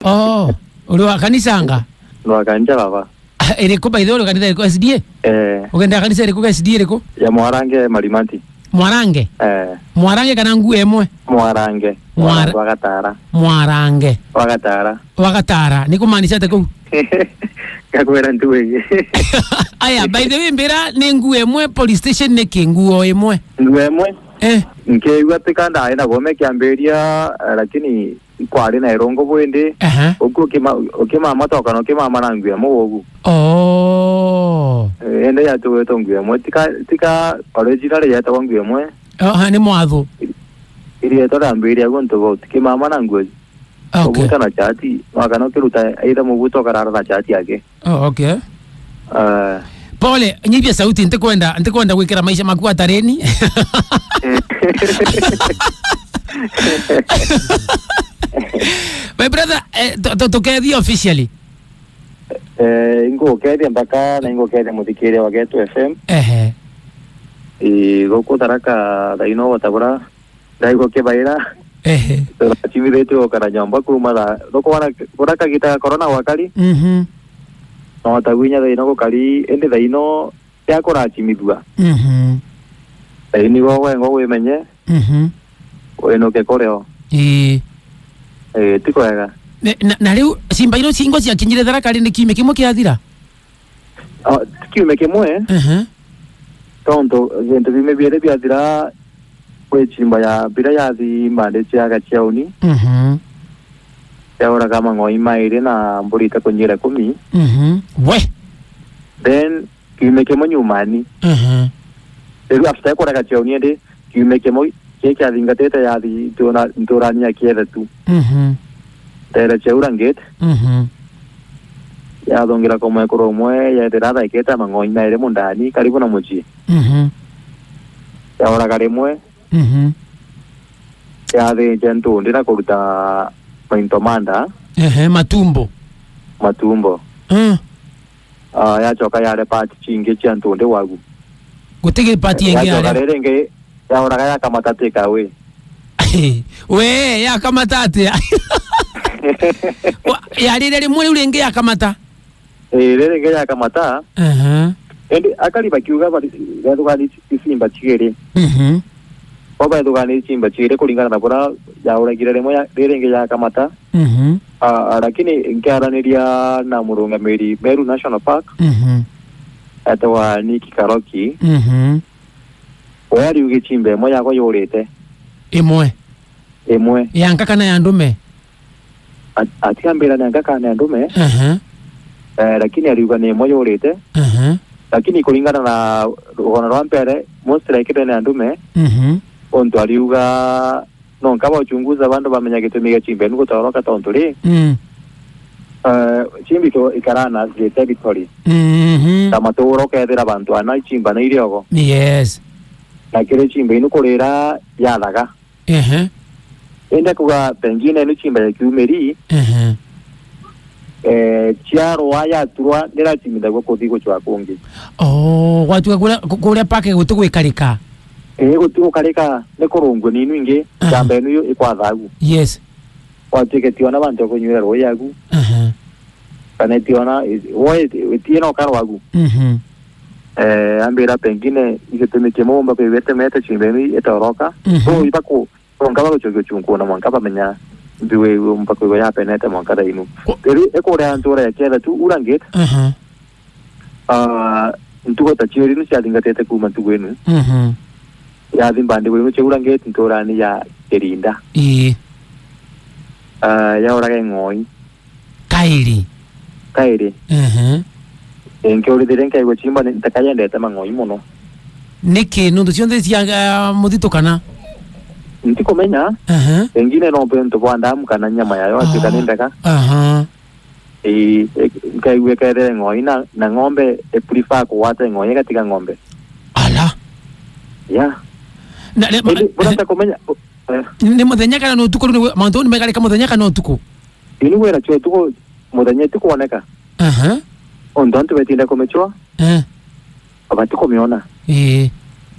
Oh, uli wa kanisa anga? Lwa kanisa baba. Eriko by the way kanisa eriko SDA? Ugenda kanisa eriko SDA eriko? Ya Mwarange Malimanti. Mwarange? Mwarange kana ngu emwe? Mwarange. Wagatara. Mwarange. Wagatara. Niko maanisha tako. Kakwera ntuwe. Aya, by the way mbera ni ngu emwe police station neki ngu emwe? Ngu emwe? Nke watikanda aina gome kiamberia lakini kwari na irongo bwende. Uko kima matoka no kima manangu emwe ogu. Oh. Ende ya tuwe tongu emwe tika original ya tongu emwe. Ni mwathu. Iri etora amberia gonto go kima manangu. Okay. Obuta na chati wakano kiruta aida mubuto karara na chati yake. Oh, okay. Pole, nyibia sauti nitakwenda kuwekera maisha makubwa tareni. My brother, to officially. Ingo kedi mpaka na ingo kedi mutikire wa Geto FM. Goko taraka daino watabura daigo kebaira. Chimi reto kana nyamba kumala loko wana kuraka kita corona wakali. No tawinya daino ko kali ende daino ya kora chimidua. Daini ngo menye. Weno ke koreo. Tiko yaga. Na leo simba ino singo cia kinyire thara kali ni kime kimo kiathira. Kime kimwe. Tonto gente bime biere biathira kwe chimba ya bira ya di mande chiaga chiauni. Ya ora kama ngoi maire na mburita konyera kumi. We. Then kime kimo nyumani. After kora ka chiauni ende kime kimo keke adingateta ya di ntorani ya kiera tu. Tera cheuranget. Ya dongira como ekoro mwe ya derada iketa mangoi maire mundani karibu na mochi. Ya ora karemwe. Ya de jento ndira kuruta maintomanda. Matumbo. Ya choka ya de pati chinge chanto nde wagu. Gutege pati yenge ya. Ya renge ya ora ya kamata teka we. We ya kamata ate. Ya lele mwe ulenge ya kamata. Lele ya kamata. Ende akali bakiuga bali gadugani simba chigere. Oba edugani simba chigere kulingana na bora ya ora girere moya derenge ya kamata. Lakini nkiaraniria na Murunga Meru National Park. Atawa Niki Karoki. Oyari uge chimbe moya ko yorete. Emwe. Yankaka na yandume. Atiambira na yankaka na yandume. Lakini aliuga ni moya yorete. Lakini kulingana na rugona rwa mpere most like na yandume. Onto aliuga no nkaba uchunguza abantu bamenya gitumiga chimbe nuko toroka tonturi. Chimbi to ikarana ge territory. Tamatoro kedera abantu ana chimba na iriogo. Yes. Na kile chimbe inukorera yalaga. Enda kuga pengine no chimba ya kiumeri. Chiaro waya turwa nera chimida go kodigo chwa kongi. Oh, watu kule pake gutuguikarika. Gutugo karika ne korongo ninu inge chamba enu ikwathagu. Yes. Watu ketiona bantu konywera royagu. Kana tiona woe tiena karwagu. Ambira pengine igetemeke momba pe vete meta chimbeni etoroka. So ibako ngaba chogo chunko na mwankaba menya ndiwe mpako ya peneta mwankada inu. Pero ekore antora ya kera tu uranget. Ntuko tachiri nu chadinga tete kuma ntuwenu. Ya dimbande wenu cheuranget ntorani ya kerinda. Ya ora ngoi. Kairi. Enke ori direnka igo chimba nitakaya ndeta mangoi mono. Niki nundu sionde sia mudito kana. Ntiko menya. Engine no pento bwanda mukana nyama yayo atikanendeka. Kai wekere ngoi na ngombe prefer kuwata ngoi katika ngombe. Ala. Ya. Bora komenya. Ni muthenya kana no tuko ni manto ni megale kama muthenya kana no tuko. Ini wera cho tuko muthenya tuko oneka. Ondonto betinda komechwa. Abati komiona.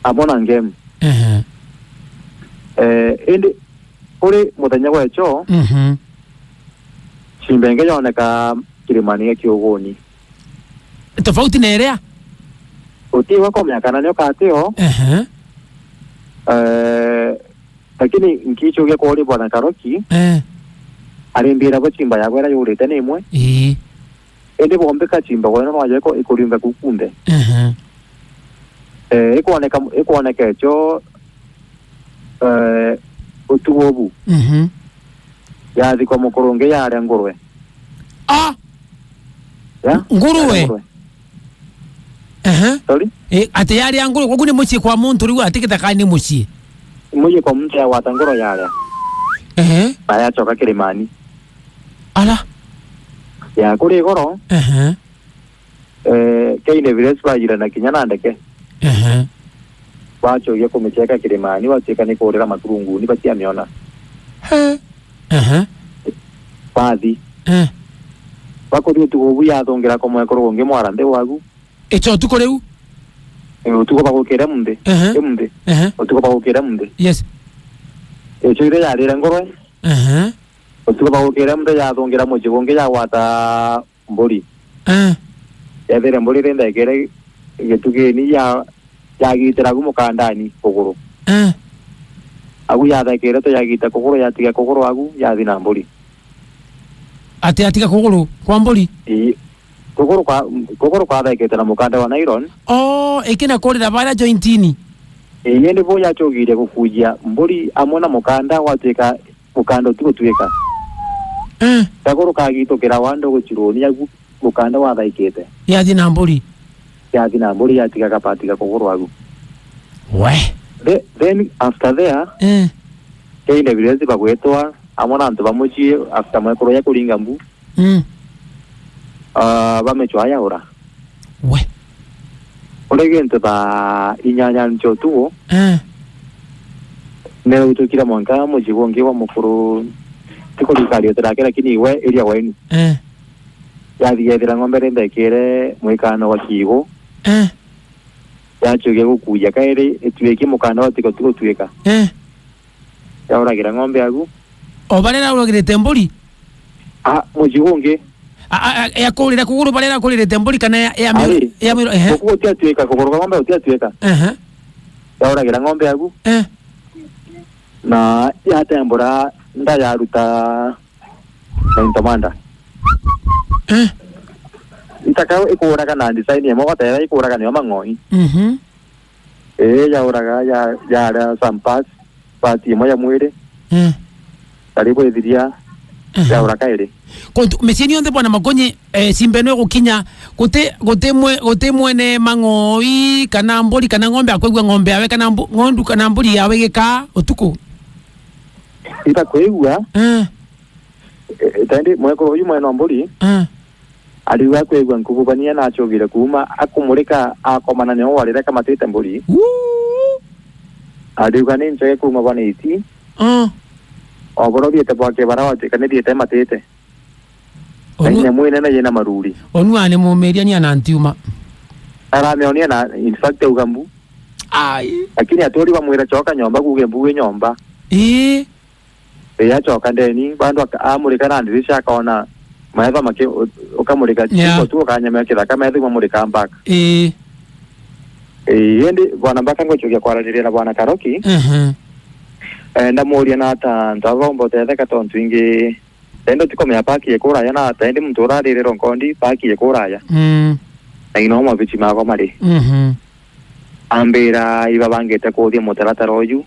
Abona ngem. Ende ore muthenya gwa cho. Chimbenge yoneka Kilimani Kiogoni. Tofauti na area? Utiwa kwa miaka nanyo kateo. Lakini nkicho ge kori bwana Karoki. Arimbira bo chimba ya kwera yurite nimwe. Ende bombe ka chimba kwena no yako ikulimba kukunde. Ikuoneka echo utuobu. Yathi kwa mukurunge yare ngurwe. Ya? Nguruwe. Sorry? Ate yari ya nguruwe kwa muchi kwa muntu riwa atikita kani muchi. Muchi kwa mtu ya watanguro yare. Baya choka Kilimani. Ala. Ya kuri goro. Kaine village bajira na kinyana ndeke. Bacho yako kumecheka Kilimani wacheka ni korera maturungu ni batia miona. Baadhi. Bako dio tuko ya thongera ko mwe koronge mwarande wagu. Echo tuko leu. Tuko bakokera munde. Munde. Tuko bakokera munde. Yes. Echo ire ya rera ngorwe. Tuko bakokera munde ya thongera mo jigonge ya wata mbori. Ya vere mbori renda ikere getuge ni ya gitera gumukandani kogoro. Agu ya da kere to ya gita kogoro ya tiga kogoro agu ya dina mbori. Ate atika kogoro kwa mbori? Kogoro kwa da kete na mukanda wa nylon. Ekena korera bara jointini. Yende bo ya chogire kukujia mbori amona mukanda wateka mukanda tuko tuweka. Kogoro ka gito kera wando gochironi agu mukanda wa da ikete. Ya dina mbori. Ya dina mbori ya tiga kapatika kogoro agu. Then after there, kende village bagwetwa amona antu bamuchi after makoro ya kuringa mbu. Bamechwa ya ora. Olegente ba inyanya ncho tuo. Nero utukira mwanka mujigonge wa mukuru tiko likario terake lakini we area wenu. Ya diedira ngombe renda kere mwekano wa kigo. Yacho gego kuja kaire etuweke mukanda wa tiko tuweka. Ya uragira ngombe agu. Obarera urogire tembori? Mujigonge. Ya kolera kuguru barera kolera tembori kana ya miro Kuko tia tuweka kuguru ngombe utia tuweka. Ya uragira ngombe agu. Na ya tembora nda ya ruta na intomanda. Itakao ikuraga na design ya mwa tayari ikuraga ni mangoi. Ya uraga ya sampas pati moya mwire. Karibu ediria ya uraga ile. Kontu meseni onde bwana magonye simbeno gukinya gote mwene mangoi kana mbori kana ngombe akwegwa ngombe awe kana ngondu kana mbori yawe geka utuko. Itakwegwa tandi mwe ko uyu mwene mbori aliwa kwegwa nkububania na achogire kuma akumurika akomana ne warira kama tete mbori. Aliwa ni nje kuma bana iti. Oboro biete bwake barawa tekane biete matete. Anya mwene na yena maruri. Onwane mumeria ni anantiuma. Arameonia na in fact ugambu. Lakini atori bamwira choka nyomba kuge mbuwe nyomba. Ya choka ndeni bandu amurika na ndirisha akaona maeva make ukamurika chiko tu kanyama kira kama ethi mamurika mbaka. Yendi bwana mbaka ngochokia kwarariria na bwana Karoki. Ndamuria na ta ndavombo tethe katontu ingi tendo tikomea paki yekuraya na tendi mtu urarire ronkondi paki yekuraya. Na inoma bichi mako mari. Ambira iba bangete kuthia mutaratara uyu.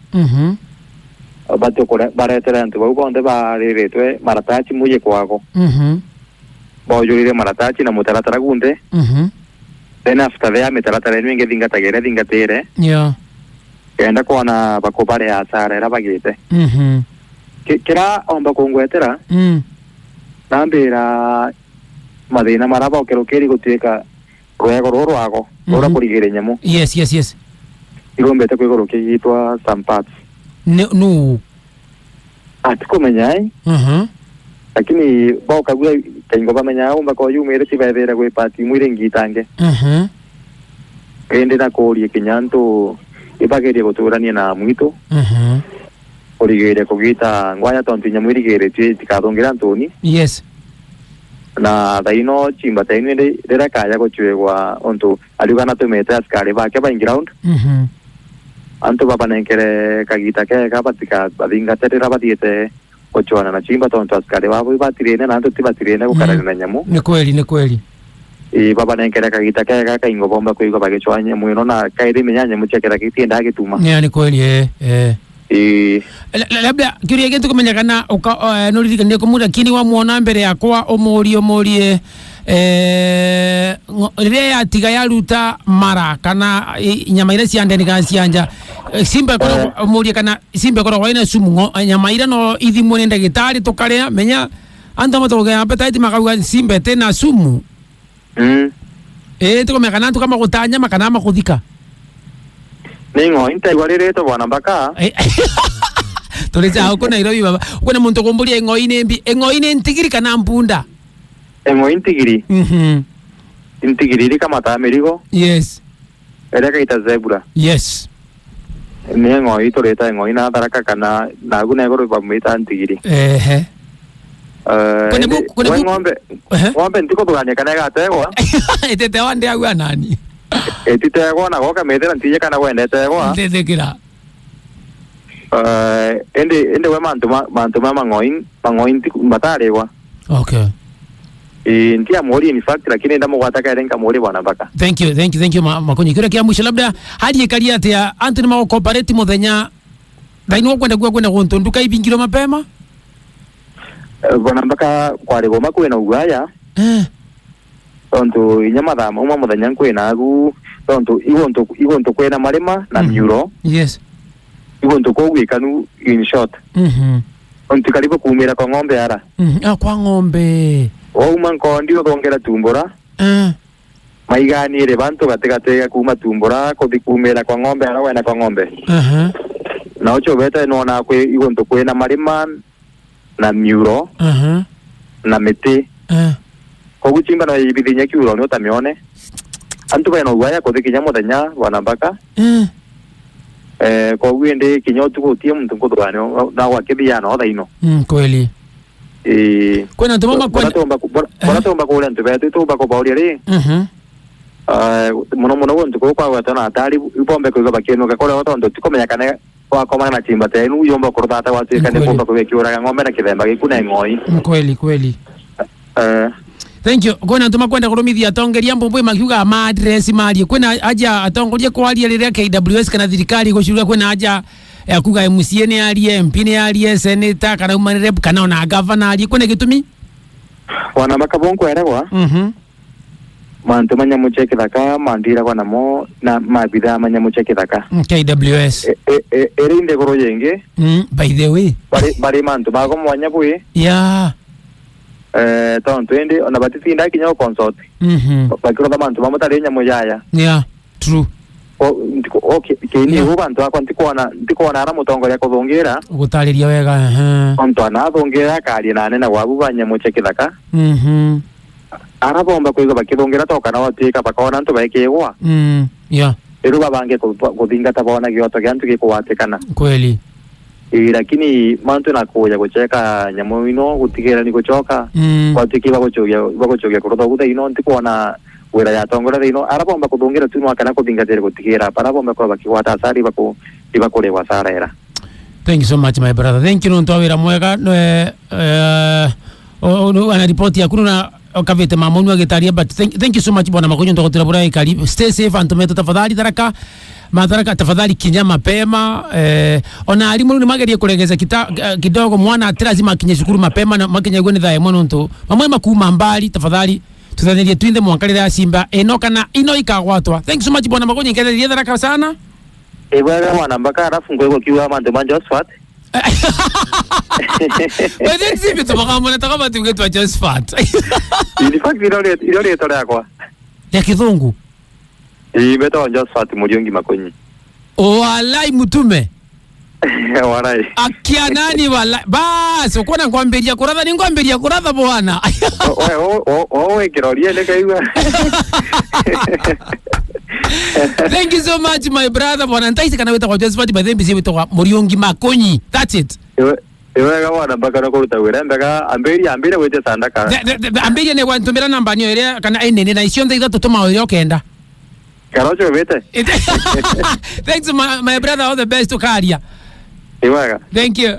Batu kore baretera antu bau bonde bariretwe maratachi muye kwago. Bojurire maratachi na mutaratara gunde. Then after there mitaratara inu inge thingatagere. Kenda kuona bakubare asara era bagite. Kira omba kungwetera. Nambira mathina maraba okerokeri gutwika rwego rwago rura kurigire nyamo. Yes. Irombete kwigoro kigitwa sampats. No. Atikumenya lakini boka gwe kaingo bamenya umba ko yumire tibethera gwe pati mwire ngitange. Ende na kori kinyanto ibagerie guturania na mwito. Origere kugita ngwanya tontinya mwirigere tikathongira ntoni. Yes. na thaino chimba taino rira kaya gochwegwa onto aliugana tumete askari bake ba ground anto baba nenkere kagita ke kapatika badinga terera batiete gochwana na chimba tonto askari babo batirene na anto tibatirene kukarana na nyamu. Ni kweli baba nenkere kagita ke kaka ingo bomba kuigo bagechwanye muino na kairi menyanya muchekera kitienda gituma. Ni kweli labda kiria gitu kumenya kana nolithika ndiko muda kini wa muona mbere yakwa omorie rire yatiga yaruta mara kana nyama ire ciande kana cianja simba kono omorie kana simba kono waina sumu nyama ire no ithimwe ni ndagitari tukarea menya anda matoga appetite makauga simba tena sumu tukomenya kana tukama gutanya makana makuthika ningo integwarire to bwana mbaka tuleza huko Nairobi baba kuna muntu kumbulia engoine ntigiri kana mpunda engoine ntigiri ntigiri kama tamirigo yes ereka ita zebra yes ni engoi toreta engoine ataraka kana naguna egoro bamita ntigiri kuna ngombe ndiko tuganye kana gategwa etete wande agwa nani etitegwa na goka metera ntije kana wendetegwa ndethekira ende we mantu mangoin matarewa okay ntia mori in fact lakini ndamo gwataka erenka mori bwana baka. Thank you makonyi kira kia mwisho labda hadi ekalia atia Anthony ma cooperate muthenya daino kwenda gonto nduka ibingiro mapema bwana baka kware goma kwena ugaya tonto inyama da mama muthenya kwena agu tonto igonto kwena marema na muro yes igonto kogwikanu in short onti karibu kumira kwa ng'ombe ara kwa ng'ombe man kondi ogongera tumbora maiganire bantu gategatega kuma tumbora kumira kwa ng'ombe ara wena kwa ng'ombe na ocho beta no na kwe igonto kwena marema na muro na mete koguchimba na ibidinya kiuro no tamione antu bena ugaya kodekinya muthenya bwana mbaka kogwende kinyotu gutie muntu kuthurano na gwakithia no thaino kweli kwena tumama kwena tomba kule ntu betu tumba ko bauri ri muno wontu ko kwa watana atari ipombe ko bakeno ka kole watondo tikomenya kana kwa koma na chimba tenu yomba kurutata watu kana pomba ko bekiura ng'ombe na kithemba gikuna ng'oi kweli thank you kwena ntuma kwenda kurumithia atongeria mbombo makiuga ma address mali kwena aja atongoria kwaria rire KWS kana thirikari gucuruga kwena aja akuga MCA ni arie MP ni arie senator kana human rep kana ona governor arie kwena gitumi wana makabongo erewa mantu manyamu chekithaka mandira kwa namo na mabitha manyamu chekithaka KWS erinde goro yenge by the way bari mantu mago mwanya bui tonto ende ona batitinda kinyo consult bakiro da mantu mamutari nyamo yaya true okay kini ubantu akwa ndikona ara mutongoria kuthungira gutariria wega onto ana thungira kari na nene wabu banyamo chekithaka ara bomba kuiga bakithungira toka na watika bakona ntu baikegwa eru babange kuthinga tabona gyoto gyantu gikuwatikana kweli lakini mantu nakuja kucheka nyamo ino gutigera ni gucoka watiki bagochogia kurutha gutha ino ndikuona wira ya tongora ino ara bomba kuthungira tu mwaka kuthingatira gutigera para bomba kwa bakiwata asari bakure wasara era. Thank you so much my brother, thank you nonto wira mwega ana report ya kuna okavete mamonu agetaria but thank you so much bwana makonyo ndokotira bura ikali stay safe antumeto tafadhali Madaraka tafadhali kinya mapema ona alimu ni mageria kuregeza kidogo mwana lazima kinye shukuru mapema na makinya gwene thae mwana nto mamwe makuma mbali tafadhali tuthanerie twinde mwankalira ya Simba enoka na ino ikagwatwa. Thank you so much bwana makonyo ngetheria tharaka sana bwana mwana mbaka arafu ngwego kiwa mandu manja Josephat wewe sipi tumakamona takama tungetwa Josephat in fact ile yakwa ya kizungu beto Josephat Muriongi Makonyi walai mutume walai akia nani walai basi uko na ngwamberia kuratha ni ngwamberia kuratha bwana wewe kiroria lekaiwa. Thank you so much my brother bwana ntaisi kana weta kwa Josephat by then busy with Muriongi Makonyi. That's it Iwega wana mpaka no kuruta wira mbega ambiri wete sandaka. Ambiri ne wantumira namba niyo ire kana ene na icio nthe ithatutuma oyo kenda. Karocho wete. Thanks my brother, all the best to Karia. Iwega. Thank you.